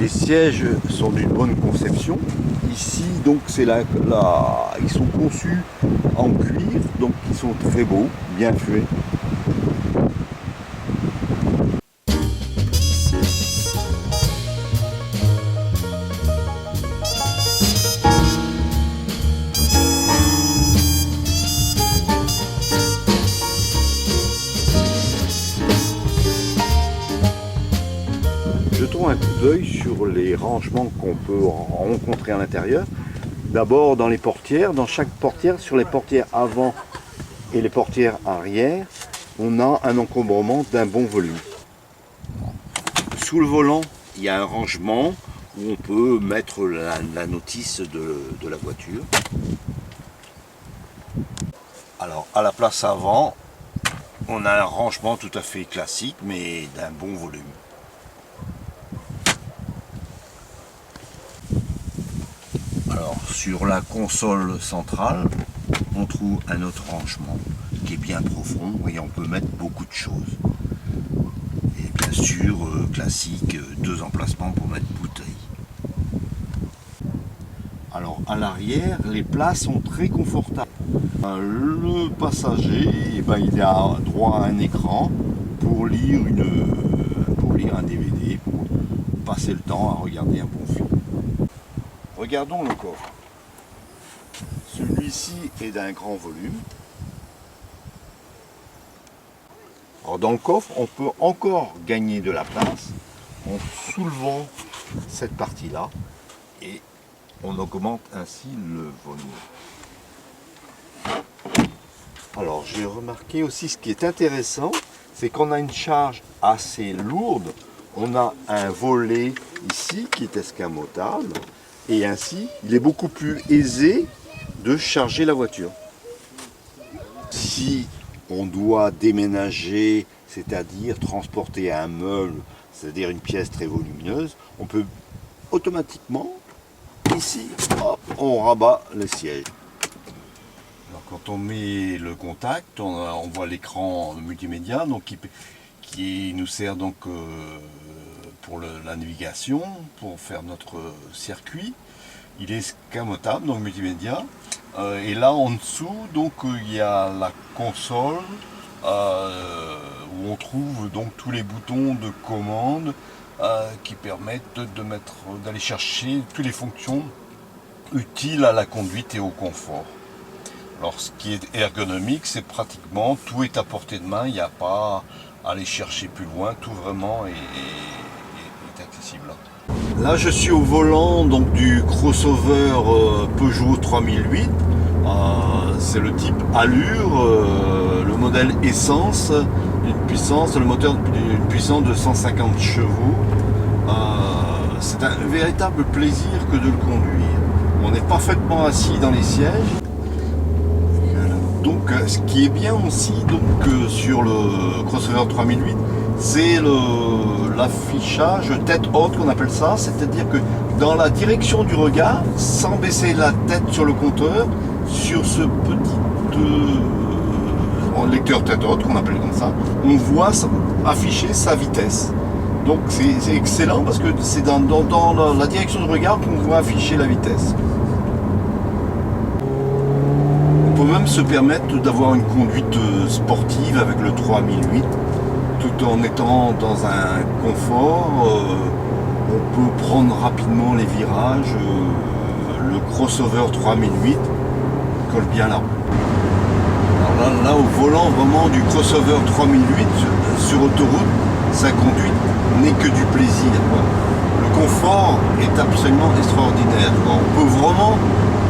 Les sièges sont d'une bonne conception. Ici, donc, ils sont conçus en cuir, donc ils sont très beaux, bien faits. Jetons un coup d'œil sur les rangements qu'on peut rencontrer à l'intérieur. D'abord dans les portières, dans chaque portière, sur les portières avant et les portières arrière, on a un encombrement d'un bon volume. Sous le volant, il y a un rangement où on peut mettre la notice de la voiture. Alors à la place avant, on a un rangement tout à fait classique mais d'un bon volume. Alors sur la console centrale, on trouve un autre rangement qui est bien profond et on peut mettre beaucoup de choses. Et bien sûr, classique, 2 emplacements pour mettre bouteilles. Alors à l'arrière, les places sont très confortables. Le passager, il a droit à un écran pour lire un DVD, pour passer le temps à regarder un bon film. Regardons le coffre. Celui-ci est d'un grand volume. Alors dans le coffre, on peut encore gagner de la place en soulevant cette partie-là et on augmente ainsi le volume. Alors j'ai remarqué aussi ce qui est intéressant, c'est qu'on a une charge assez lourde. On a un volet ici qui est escamotable. Et ainsi, il est beaucoup plus aisé de charger la voiture. Si on doit déménager, c'est-à-dire transporter un meuble, c'est-à-dire une pièce très volumineuse, on peut automatiquement, ici, hop, on rabat le siège. Alors, quand on met le contact, on voit l'écran multimédia donc, qui nous sert donc pour la navigation, pour faire notre circuit. Il est escamotable, donc multimédia. Et là en dessous, donc il y a la console où on trouve donc tous les boutons de commande qui permettent d'aller chercher toutes les fonctions utiles à la conduite et au confort. Alors ce qui est ergonomique, c'est pratiquement tout est à portée de main, il n'y a pas à aller chercher plus loin, tout vraiment est accessible. Là je suis au volant donc du crossover Peugeot 3008. C'est le type Allure, le modèle essence, le moteur d'une puissance de 150 chevaux. C'est un véritable plaisir que de le conduire. On est parfaitement assis dans les sièges. Donc ce qui est bien aussi donc, sur le crossover 3008, c'est l'affichage tête haute qu'on appelle ça, c'est-à-dire que dans la direction du regard, sans baisser la tête sur le compteur, sur ce petit lecteur tête haute qu'on appelle comme ça, on voit afficher sa vitesse. Donc c'est excellent parce que c'est dans la direction du regard qu'on voit afficher la vitesse. On peut même se permettre d'avoir une conduite sportive avec le 3008 tout en étant dans un confort. On peut prendre rapidement les virages. Le crossover 3008 colle bien la route. Alors là, au volant vraiment du crossover 3008 sur autoroute, sa conduite n'est que du plaisir, quoi. Le confort est absolument extraordinaire, quoi. On peut vraiment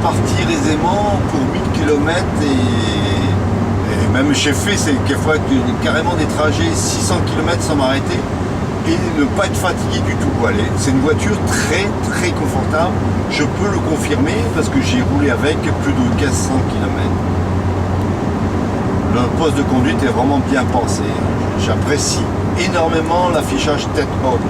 partir aisément pour 1000 km et même j'ai fait quelquefois carrément des trajets 600 km sans m'arrêter et ne pas être fatigué du tout. C'est une voiture très très confortable, je peux le confirmer parce que j'ai roulé avec plus de 1500 km. Le poste de conduite est vraiment bien pensé. J'apprécie énormément l'affichage tête haute.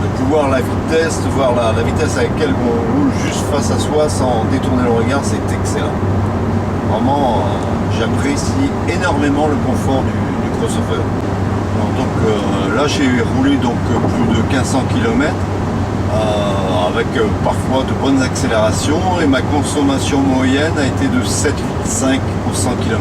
De voir la vitesse, de voir la vitesse à laquelle on roule juste face à soi sans détourner le regard, c'est excellent. Vraiment, j'apprécie énormément le confort du crossover. Donc là j'ai roulé donc plus de 1500 km avec parfois de bonnes accélérations et ma consommation moyenne a été de 7,5 pour 100 km.